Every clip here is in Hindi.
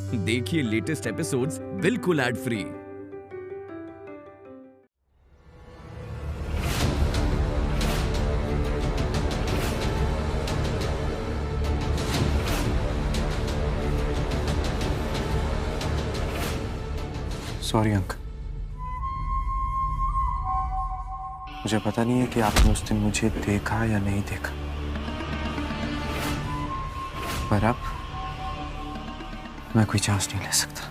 देखिए लेटेस्ट एपिसोड्स बिल्कुल एड फ्री। सॉरी अंकल, मुझे पता नहीं है कि आपने उस दिन मुझे देखा या नहीं देखा, पर अब मैं कोई चांस नहीं ले सकता।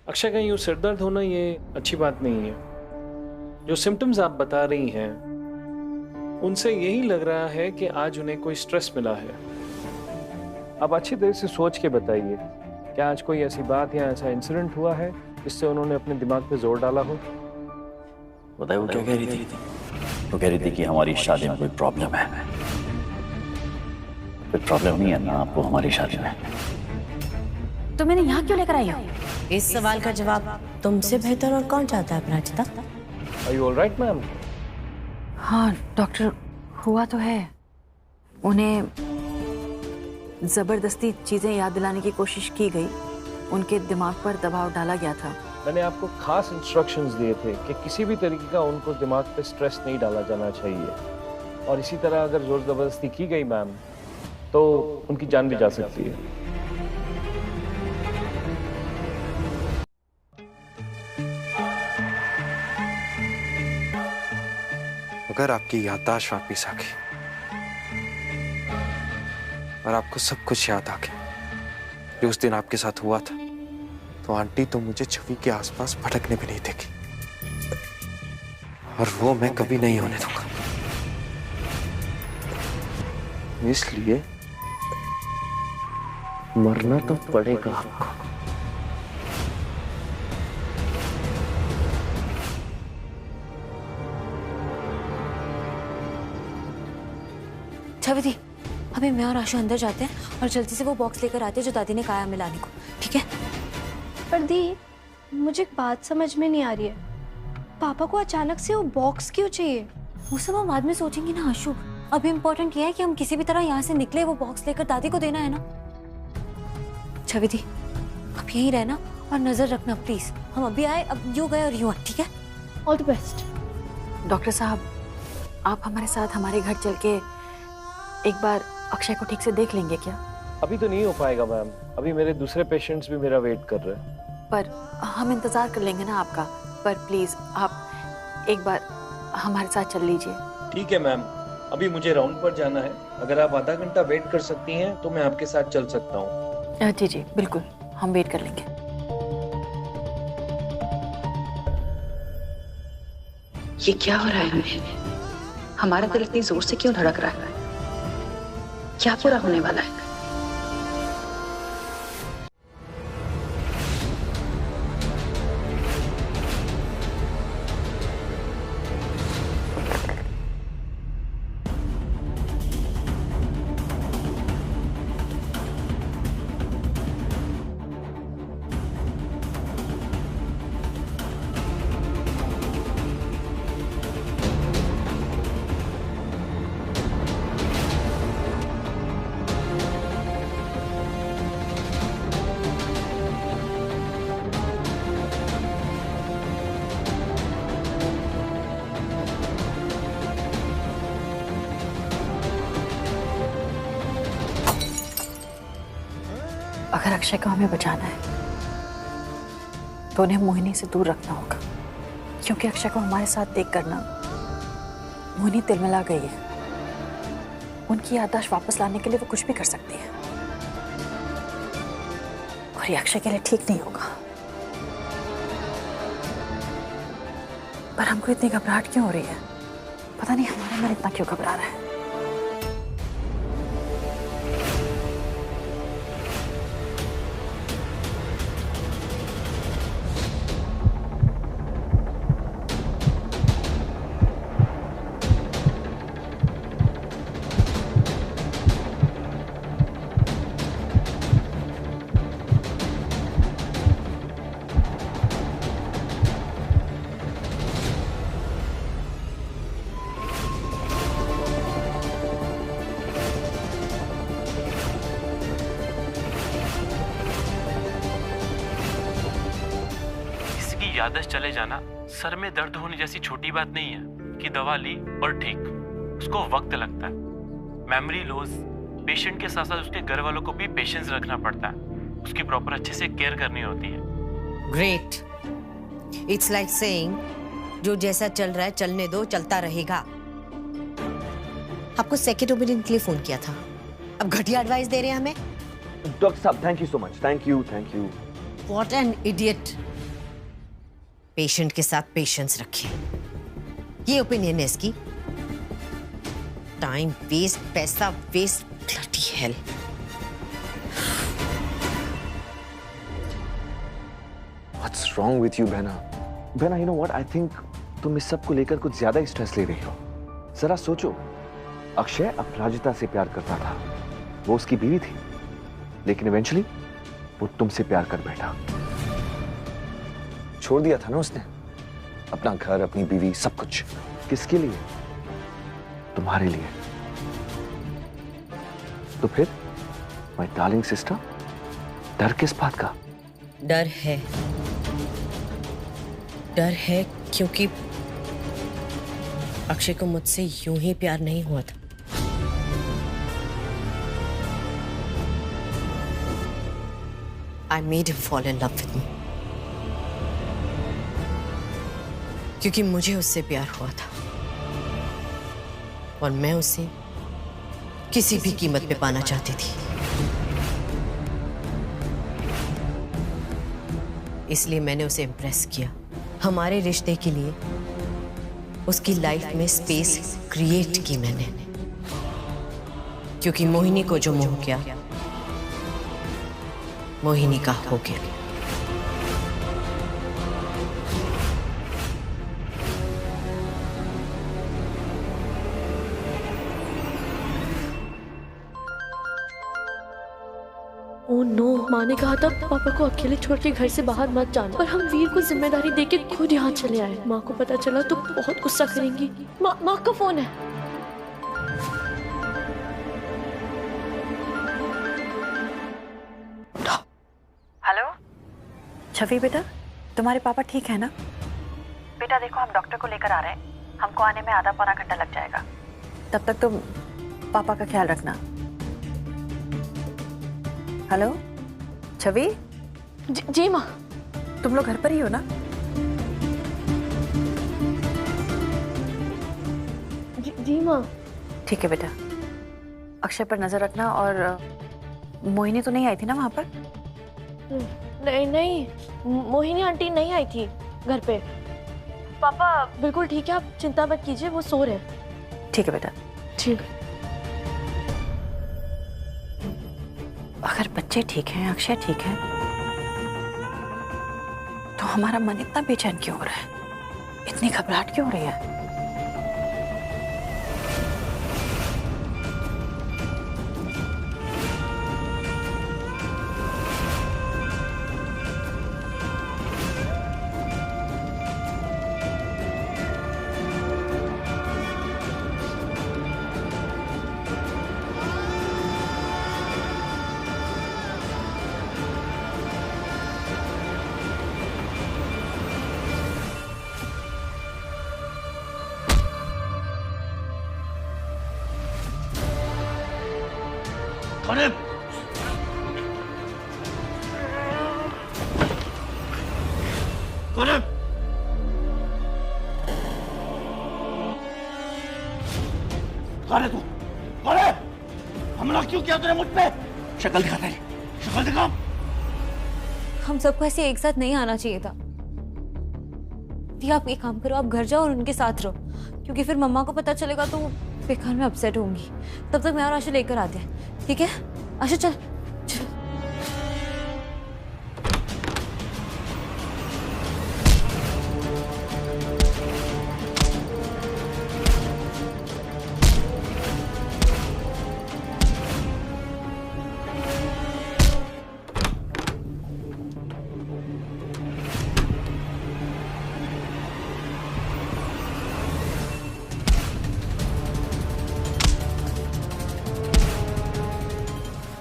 अक्षय, कहीं यूँ सिर दर्द होना ये अच्छी बात नहीं है। जो सिम्टम्स आप बता रही हैं उनसे यही लग रहा है कि आज उन्हें कोई स्ट्रेस मिला है। आप अच्छी तरह से सोच के बताइए, क्या आज कोई ऐसी बात या ऐसा इंसिडेंट हुआ है जिससे उन्होंने अपने दिमाग पे जोर डाला हो? बताइए वो क्या कह रही थी? वो कह रही थी कि हमारी शादी में कोई प्रॉब्लम है। कोई प्रॉब्लम नहीं है ना आपको हमारी शादी में? तो मैंने यहाँ क्यों लेकर आई हो? इस सवाल का जवाब तुमसे बेहतर और कौन चाहता है अपराजिता? Are you all right, ma'am? हाँ डॉक्टर, हुआ तो है। उन्हें जबरदस्ती चीजें याद दिलाने की कोशिश की गई, उनके दिमाग पर दबाव डाला गया था। मैंने आपको खास इंस्ट्रक्शंस दिए थे कि किसी भी तरीके का उनको दिमाग पे स्ट्रेस नहीं डाला जाना चाहिए, और इसी तरह अगर जोर जबरदस्ती की गई मैम तो उनकी जान भी जा सकती है। अगर आपकी याददाश्त वापिस आ गई और आपको सब कुछ याद आ गया जो उस दिन आपके साथ हुआ था, तो आंटी तो मुझे छवि के आसपास भटकने भी नहीं देगी, और वो मैं कभी नहीं होने दूंगा। इसलिए मरना तो पड़ेगा आपको। छवि दी, अभी मैं और आशु अंदर जाते हैं और जल्दी से वो बॉक्स लेकर आते हैं जो दादी ने कहा मिलाने को, ठीक है? पर दी, मुझे एक बात समझ में नहीं आ रही है, पापा को अचानक से वो बॉक्स क्यों चाहिए? वो सब हम बाद में सोचेंगे ना आशु। अभी इम्पोर्टेंट ये है कि हम किसी भी तरह यहाँ से निकले, वो बॉक्स लेकर दादी को देना है ना। छवि दी, अब यहीं रहना और नजर रखना प्लीज। हम अभी आए, अब यूं गए और यूं आए, ठीक है? All the best. डॉक्टर साहब, आप हमारे साथ हमारे घर चल के एक बार अक्षय को ठीक से देख लेंगे क्या? अभी तो नहीं हो पाएगा मैम, अभी मेरे दूसरे पेशेंट्स भी मेरा वेट कर रहे हैं। पर हम इंतजार कर लेंगे ना आपका, पर प्लीज आप एक बार हमारे साथ चल लीजिए। ठीक है मैम, अभी मुझे राउंड पर जाना है, अगर आप आधा घंटा वेट कर सकती हैं तो मैं आपके साथ चल सकता हूँ। जी जी बिल्कुल, हम वेट कर लेंगे। ये क्या हो रहा है हमें? हमारा दिल इतनी जोर से क्यों धड़क रहा है? क्या पूरा होने वाला है? अगर अक्षय को हमें बचाना है तो उन्हें मोहिनी से दूर रखना होगा, क्योंकि अक्षय को हमारे साथ देख कर ना मोहिनी तिलमिला गई है। उनकी याददाश्त वापस लाने के लिए वो कुछ भी कर सकती है, और ये अक्षय के लिए ठीक नहीं होगा। पर हमको इतनी घबराहट क्यों हो रही है? पता नहीं हमारा मन इतना क्यों घबरा रहा है। याददाश्त चले जाना सर में दर्द होने जैसी छोटी बात नहीं है कि दवा ली और ठीक। उसको वक्त लगता है, मेमोरी लॉस। पेशेंट के साथ साथ उसके घर वालों को भी पेशेंस रखना पड़ता है, उसकी प्रॉपर अच्छे से केयर करनी होती है। ग्रेट। इट्स लाइक सेइंग जो जैसा चल रहा है चलने दो, चलता रहेगा। आपको सेकंड ओपिनियन के लिए फोन किया था, अब घटिया एडवाइस दे रहे हैं हमें। डॉक्टर साहब thank you so much, thank you. What an idiot. Patient के साथ पेशेंस रखें, ये ओपिनियन है इसकी। टाइम वेस्ट, पैसा waste, bloody hell. What's wrong with you, बहना? बहना, you know what? I think तुम इस सब को लेकर कुछ ज्यादा ही स्ट्रेस ले रही हो। जरा सोचो, अक्षय अपराजिता से प्यार करता था, वो उसकी बीवी थी, लेकिन इवेंचुअली वो तुमसे प्यार कर बैठा। छोड़ दिया था ना उसने अपना घर, अपनी बीवी, सब कुछ। किसके लिए? तुम्हारे लिए। तो फिर माय डार्लिंग सिस्टर, डर किस बात का? डर है क्योंकि अक्षय को मुझसे यूं ही प्यार नहीं हुआ था। I made him fall in love with me, क्योंकि मुझे उससे प्यार हुआ था और मैं उसे किसी भी कीमत पे पाना चाहती थी। इसलिए मैंने उसे इम्प्रेस किया। हमारे रिश्ते के लिए उसकी लाइफ में स्पेस क्रिएट की मैंने, क्योंकि मोहिनी को जो मोह किया मोहिनी का हो गया। ओह नो, माँ ने कहा था पापा को अकेले छोड़ के घर से बाहर मत जाना, पर हम वीर को जिम्मेदारी देके खुद यहाँ चले आए। माँ को पता चला तो बहुत गुस्सा करेंगी। माँ का फोन है। हेलो छवि बेटा, तुम्हारे पापा ठीक है ना? बेटा देखो, हम डॉक्टर को लेकर आ रहे हैं, हमको आने में आधा पौना घंटा लग जाएगा। तब तक तुम पापा का ख्याल रखना। हेलो छवि। जी माँ। तुम लोग घर पर ही हो ना? जी माँ। ठीक है बेटा, अक्षय पर नजर रखना। और मोहिनी तो नहीं आई थी ना वहां पर? नहीं, मोहिनी आंटी नहीं आई थी घर पे। पापा बिल्कुल ठीक है, आप चिंता मत कीजिए, वो सो रहे हैं। ठीक है बेटा। ठीक। अगर बच्चे ठीक हैं, अक्षय ठीक है, तो हमारा मन इतना बेचैन क्यों हो रहा है? इतनी घबराहट क्यों हो रही है? अरे कौन है? कौन है तू? कौन है? हमला क्यों किया तूने मुझ पे? शक्ल दिखा तेरी, शक्ल दिखा। हम सबको ऐसे एक साथ नहीं आना चाहिए था। दिया, आप एक काम करो, आप घर जाओ और उनके साथ रहो, क्योंकि फिर मम्मा को पता चलेगा तो बेकार में अपसेट होंगी। तब तक मैं और आशा लेकर आते हैं, ठीक है? आशा चल चल।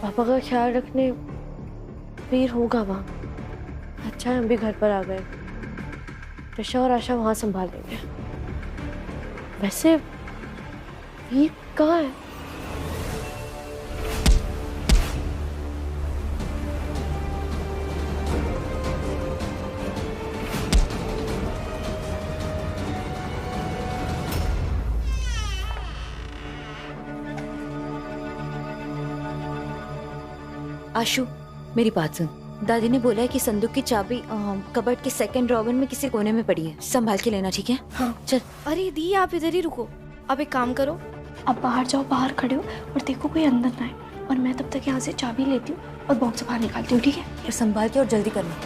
पापा का ख्याल रखने वीर होगा वहाँ। अच्छा है हम भी घर पर आ गए। कृष्णा और आशा वहां संभाल लेंगे। वैसे वीर कहाँ है? आशु, मेरी बात सुन। दादी ने बोला है कि संदूक की चाबी कबर्ड के सेकंड ड्रॉवर में किसी कोने में पड़ी है, संभाल के लेना, ठीक है? हाँ चल। अरे दी, आप इधर ही रुको। अब एक काम करो, अब बाहर जाओ, बाहर खड़े हो और देखो कोई अंदर ना आए, और मैं तब तक यहाँ से चाबी लेती हूँ और बॉक्स बाहर निकालती हूँ, ठीक है? और संभाल के और जल्दी करना।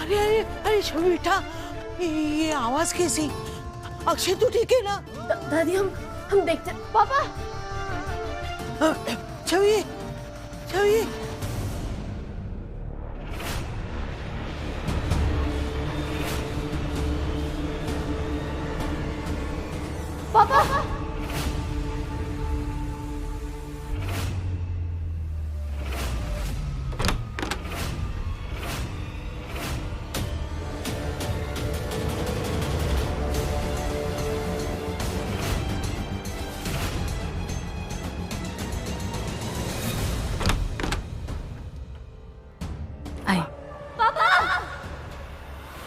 अरे अरे अरे छवि बेटा, ये आवाज कैसी? अक्षय तू ठीक है ना? दादी हम देखते हैं। पापा! छवि, छवि, पापा!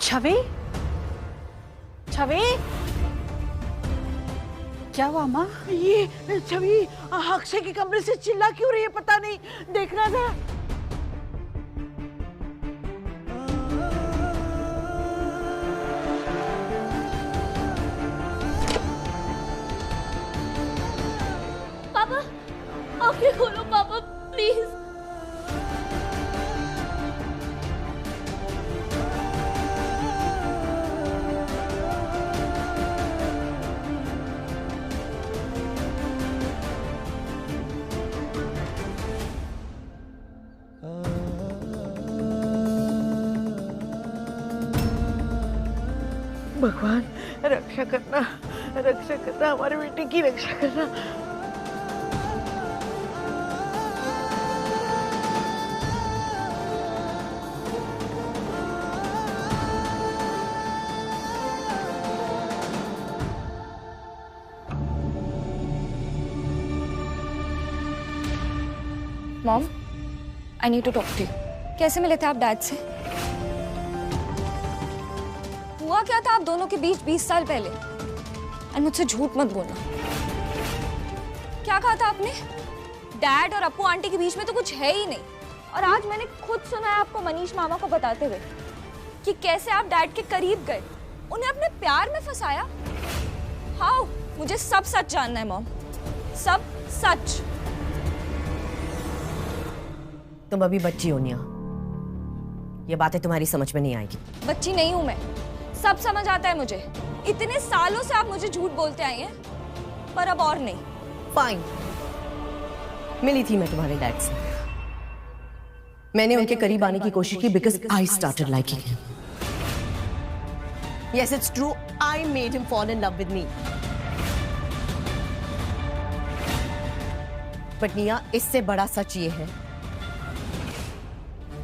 छवि, छवि, क्या हुआ माँ? ये छवि अक्षय के कमरे से चिल्ला क्यों रही है पता नहीं, देखना जरा। पापा, आंखें खोलो पापा, प्लीज। भगवान रक्षा करना, रक्षा करना, हमारे बेटे की रक्षा करना। Mom, I need to talk to you. कैसे मिले थे आप डैड से? हुआ क्या था आप दोनों के बीच 20 साल पहले? और मुझसे झूठ मत बोलना। क्या कहा था आपने? डैड और अप्पू आंटी के बीच में तो कुछ है ही नहीं। और आज मैंने खुद सुना है आपको मनीष मामा को बताते हुए कि कैसे आप डैड के करीब गए, उन्हें अपने प्यार में फंसाया। हाउ? मुझे सब सच जानना है मॉम, सब सच। तुम अभी बच्ची हो निया, ये बातें तुम्हारी समझ में नहीं आएगी। बच्ची नहीं हूं मैं, सब समझ आता है मुझे। इतने सालों से आप मुझे झूठ बोलते आए हैं, पर अब और नहीं। फाइन, मिली थी मैं तुम्हारे डैड से, मैंने उनके करीब आने की कोशिश की because I started liking him. Yes, it's true, I made him fall in love with me. But निया, इससे बड़ा सच ये है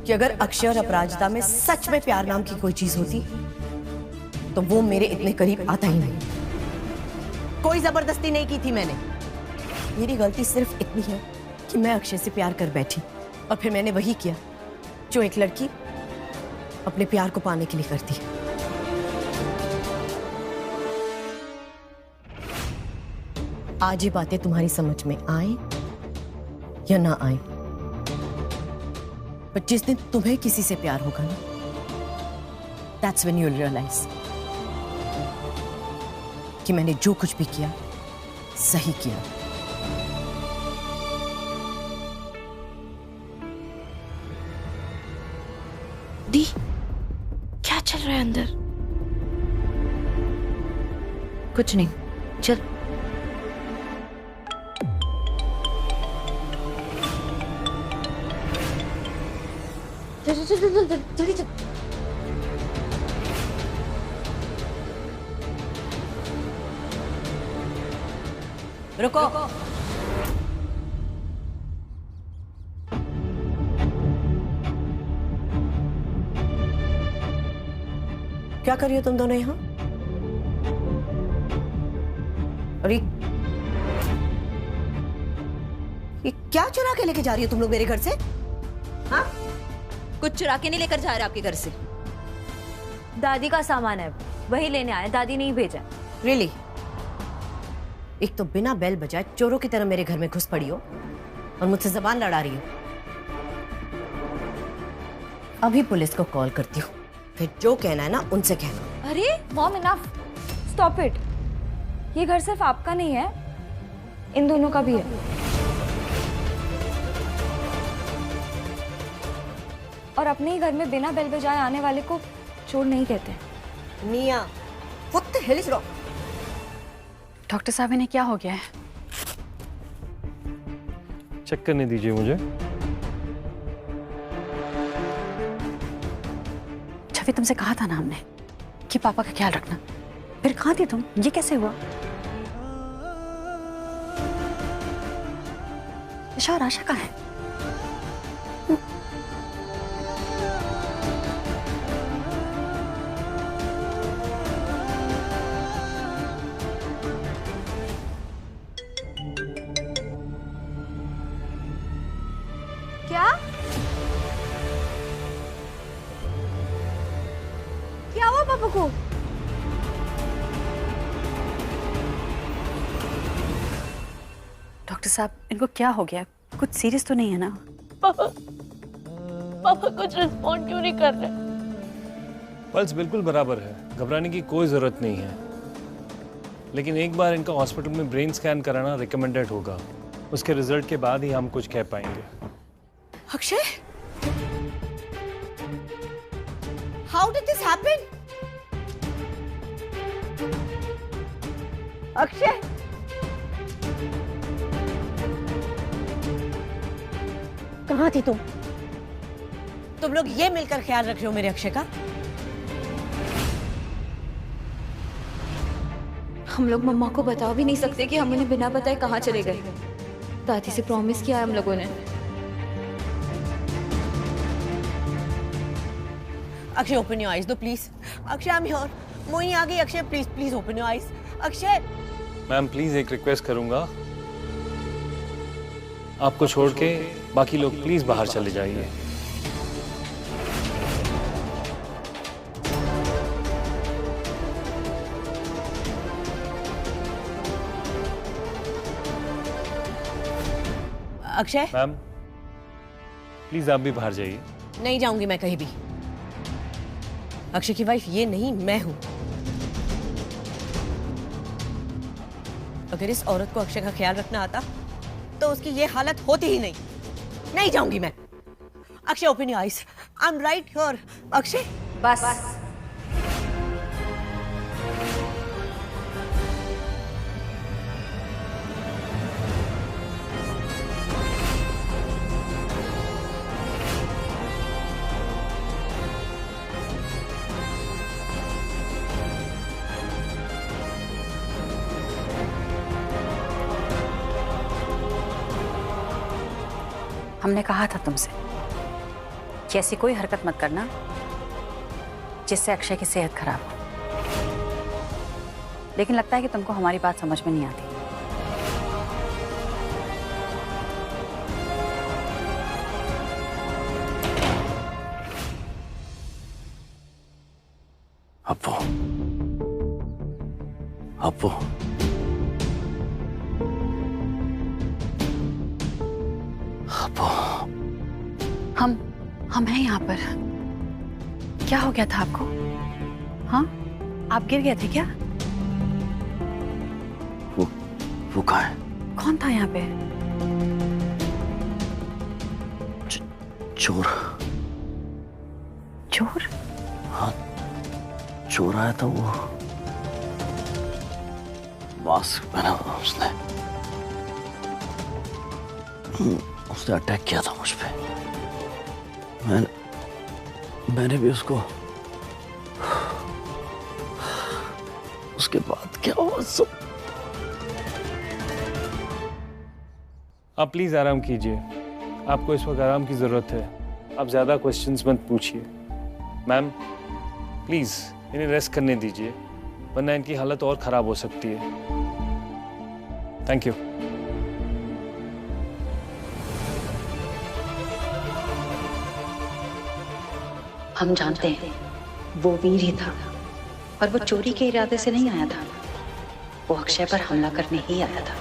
कि अगर अक्षय और अपराजिता में सच में प्यार नाम की कोई चीज होती तो वो मेरे इतने करीब आता ही नहीं। कोई जबरदस्ती नहीं की थी मैंने। मेरी गलती सिर्फ इतनी है कि मैं अक्षय से प्यार कर बैठी और फिर मैंने वही किया जो एक लड़की अपने प्यार को पाने के लिए करती है। आज ये बातें तुम्हारी समझ में आए या ना आए, पर जिस दिन तुम्हें किसी से प्यार होगा ना, that's when you'll realize कि मैंने जो कुछ भी किया सही किया। दी, क्या चल रहा है अंदर? कुछ नहीं, चल। चल चल चल चल जल्दी चल। रुको। क्या कर रही हो तुम दोनों यहाँ? और ये क्या चुरा के लेके जा रही हो तुम लोग मेरे घर से? हाँ? कुछ चुरा के नहीं लेकर जा रहे आपके घर से। दादी का सामान है, वही लेने आए, दादी ने ही भेजा। रियली? एक तो बिना बेल बजाए चोरों की तरह मेरे घर में घुस पड़ी हो और मुझसे जबान लड़ा रही हो। अभी पुलिस को कॉल करती हूँ, फिर जो कहना है ना उनसे कहना। अरे मॉम, इनफ, स्टॉप इट। ये घर सिर्फ आपका नहीं है, इन दोनों का भी है। और अपने ही घर में बिना बेल बजाए आने वाले को चोर नहीं कहते। निया, what the hell is wrong? Doctor साहब, इन्हें क्या हो गया है? चेक करने दीजिए मुझे। छवि, तुमसे कहा था ना हमने कि पापा का ख्याल रखना, फिर कहाँ थी तुम? ये कैसे हुआ? ईशा और आशा कहाँ है? क्या? क्या हुआ पापा को? डॉक्टर साहब, इनको क्या हो गया? कुछ सीरियस तो नहीं है ना? पापा कुछ रिस्पॉन्ड क्यों नहीं कर रहे? पल्स बिल्कुल बराबर है, घबराने की कोई जरूरत नहीं है। लेकिन एक बार इनका हॉस्पिटल में ब्रेन स्कैन कराना रिकमेंडेड होगा। उसके रिजल्ट के बाद ही हम कुछ कह पाएंगे। Akshay, how did this happen? Akshay, कहाँ थी तुम? तुम लोग ये मिलकर ख्याल रख रहे हो मेरे अक्षय का? हम लोग मम्मा को बता भी नहीं सकते कि हम उन्हें बिना बताए कहाँ चले गए। दादी से प्रॉमिस किया है हम लोगों ने। अक्षय, ओपन योर आईज दो please. Akshay, I am here. Mohini आ गई। Akshay, please please open your eyes. Akshay. Ma'am please एक रिक्वेस्ट करूंगा, आपको छोड़ के बाकी लोग प्लीज बाहर चले जाइए। अक्षय। मैम प्लीज आप भी बाहर जाइए। नहीं जाऊंगी मैं कहीं भी। अक्षय की वाइफ ये नहीं, मैं हूं। अगर इस औरत को अक्षय का ख्याल रखना आता तो उसकी ये हालत होती ही नहीं। नहीं जाऊंगी मैं। Akshay, open your eyes. I am right here. Akshay, बस। हमने कहा था तुमसे कि ऐसी कोई हरकत मत करना जिससे अक्षय की सेहत खराब हो, लेकिन लगता है कि तुमको हमारी बात समझ में नहीं आती। अप्पू, अप्पू, हम हैं यहाँ पर। क्या हो गया था आपको? हाँ, आप गिर गए थे क्या? वो कहाँ है? कौन था यहाँ पे? चोर। चोर? हाँ, चोर आया था। वो मास्क पहना हुआ उसने अटैक किया था मुझ पे। मैंने भी उसको। उसके बाद क्या हुआ सब? आप प्लीज आराम कीजिए, आपको इस वक्त आराम की जरूरत है। आप ज्यादा क्वेश्चंस मत पूछिए। मैम प्लीज इन्हें रेस्ट करने दीजिए, वरना इनकी हालत और खराब हो सकती है। Thank you. हम जानते हैं वो वीर ही था, और वो चोरी के इरादे से नहीं आया था। वो अक्षय पर हमला करने ही आया था।